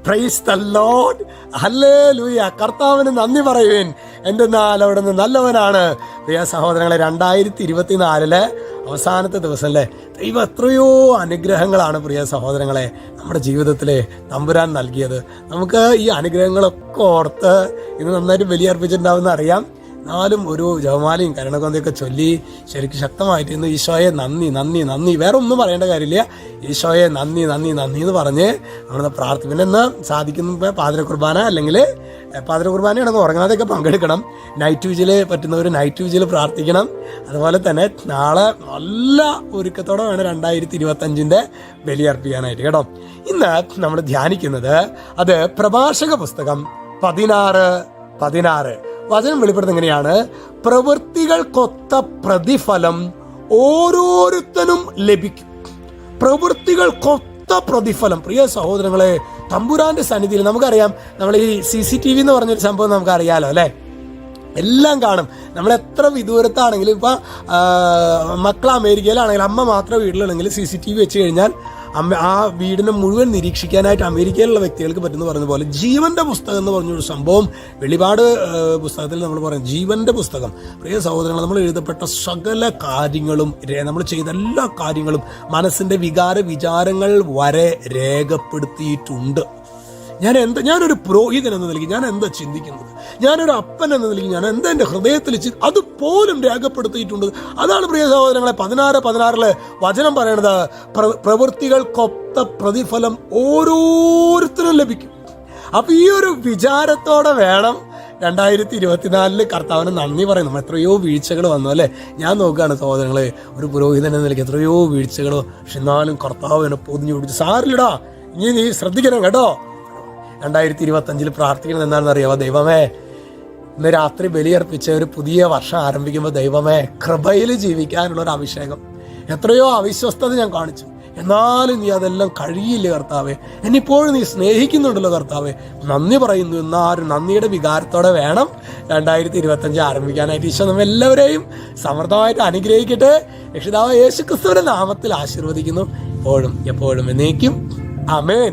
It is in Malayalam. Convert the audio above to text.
Praise the Lord. ഹല്ലേലൂയ. കർത്താവിന് നന്ദി പറയുവിൻ, എന്തെന്നാൽ അവിടുന്ന് നല്ലവനാണ്. പ്രിയ സഹോദരങ്ങളെ, 2024 അവസാനത്തെ ദിവസം അല്ലേ? ദൈവം എത്രയോ അനുഗ്രഹങ്ങളാണ് പ്രിയ സഹോദരങ്ങളെ നമ്മുടെ ജീവിതത്തിലെ തമ്പുരാൻ നൽകിയത്. നമുക്ക് ഈ അനുഗ്രഹങ്ങളൊക്കെ ഓർത്ത് ഇന്ന് നന്നായിട്ട് ബലിയർപ്പിച്ചിട്ടുണ്ടാവുമെന്ന് അറിയാം. എന്നാലും ഒരു ജപമാലയും കരുണകൊന്തയൊക്കെ ചൊല്ലി ശരിക്കും ശക്തമായിട്ട് ഇന്ന് ഈശോയെ നന്ദി നന്ദി നന്ദി, വേറെ ഒന്നും പറയേണ്ട കാര്യമില്ല, ഈശോയെ നന്ദി നന്ദി നന്ദി എന്ന് പറഞ്ഞ് നമ്മൾ പ്രാർത്ഥിക്കും. പിന്നെ ഇന്ന് സാധിക്കുന്ന പാതിര കുർബാന അല്ലെങ്കിൽ പാതിര കുർബാനയാണെങ്കിൽ ഉറങ്ങാതെയൊക്കെ പങ്കെടുക്കണം. നൈറ്റ് വിജിൽ പറ്റുന്നവർ നൈറ്റ് വിജിൽ പ്രാർത്ഥിക്കണം. അതുപോലെ തന്നെ നാളെ നല്ല ഒരുക്കത്തോടെ വേണം 2025 ബലിയർപ്പിക്കാനായിട്ട് കേട്ടോ. ഇന്ന് നമ്മൾ ധ്യാനിക്കുന്നത് അത് പ്രഭാഷക പുസ്തകം 16 വചനം വെളിപ്പെടുന്നത് എങ്ങനെയാണ്? പ്രവൃത്തികൾക്കൊത്ത പ്രതിഫലം ഓരോരുത്തനും ലഭിക്കും. പ്രവൃത്തികൾക്കൊത്ത പ്രതിഫലം. പ്രിയ സഹോദരങ്ങളെ, തമ്പുരാന്റെ സന്നിധിയിൽ നമുക്കറിയാം, നമ്മൾ ഈ CCTV എന്ന് പറഞ്ഞൊരു സംഭവം നമുക്കറിയാലോ അല്ലെ? എല്ലാം കാണും. നമ്മൾ എത്ര വിദൂരത്താണെങ്കിലും, ഇപ്പൊ മക്കൾ അമേരിക്കയിലാണെങ്കിൽ അമ്മ മാത്രം വീട്ടിലാണെങ്കിൽ CCTV വെച്ച് കഴിഞ്ഞാൽ ആ വീടിനെ മുഴുവൻ നിരീക്ഷിക്കാനായിട്ട് അമേരിക്കയിലുള്ള വ്യക്തികൾക്ക് പറ്റുന്ന പറഞ്ഞ പോലെ ജീവന്റെ പുസ്തകം എന്ന് പറഞ്ഞൊരു സംഭവം വെളിപാട് പുസ്തകത്തിൽ നമ്മൾ പറയും. ജീവന്റെ പുസ്തകം. പ്രിയ സഹോദരങ്ങൾ, നമ്മൾ എഴുതപ്പെട്ട സകല കാര്യങ്ങളും, നമ്മൾ ചെയ്ത എല്ലാ കാര്യങ്ങളും, മനസ്സിന്റെ വിചാരങ്ങൾ വരെ രേഖപ്പെടുത്തിയിട്ടുണ്ട്. ഞാനൊരു പുരോഹിതൻ എന്ന നിലയ്ക്ക് ഞാൻ എന്താ ചിന്തിക്കുന്നത്, ഞാനൊരു അപ്പൻ എന്ന നിലയ്ക്ക് ഞാൻ എന്താ എൻ്റെ ഹൃദയത്തിൽ അതുപോലും രേഖപ്പെടുത്തിയിട്ടുണ്ട്. അതാണ് പ്രിയ സഹോദരങ്ങളെ 16 വചനം പറയണത്, പ്രവൃത്തികൾക്കൊത്ത പ്രതിഫലം ഓരോരുത്തരും ലഭിക്കും. അപ്പൊ ഈ ഒരു വിചാരത്തോടെ വേണം 2024 കർത്താവിന് നന്ദി പറയും. നമ്മൾ എത്രയോ വീഴ്ചകൾ വന്നു അല്ലെ? ഞാൻ നോക്കുകയാണ് സഹോദരങ്ങളെ, ഒരു പുരോഹിതൻ എന്ന നിലയ്ക്ക് എത്രയോ വീഴ്ചകൾ, പക്ഷെ എന്നാലും കർത്താവ് എന്നെ പൊതിഞ്ഞു പിടിച്ചു. സാറില്ലടാ, ഇനി നീ ശ്രദ്ധിക്കണം കേട്ടോ. 2025 പ്രാർത്ഥിക്കണം എന്താണെന്ന് അറിയാമോ? ദൈവമേ, ഇന്ന് രാത്രി ബലിയർപ്പിച്ച ഒരു പുതിയ വർഷം ആരംഭിക്കുമ്പോൾ ദൈവമേ, കൃപയിൽ ജീവിക്കാനുള്ള ഒരു അഭിഷേകം. എത്രയോ അവിശ്വസ്തത ഞാൻ കാണിച്ചു, എന്നാലും നീ അതെല്ലാം കഴിയില്ല കർത്താവേ. എന്നിപ്പോഴും നീ സ്നേഹിക്കുന്നുണ്ടല്ലോ കർത്താവേ. നന്ദി പറയുന്നു. എന്നാലും നന്ദിയുടെ വികാരത്തോടെ വേണം 2025 ആരംഭിക്കാനായിട്ട്. ഈശോ നമ്മ എല്ലാവരെയും സമൃദ്ധമായിട്ട് അനുഗ്രഹിക്കട്ടെ. രക്ഷിതാവ് യേശുക്രിസ്തുവിന്റെ നാമത്തിൽ ആശീർവദിക്കുന്നു, ഇപ്പോഴും എപ്പോഴും എന്നേക്കും. ആമേൻ.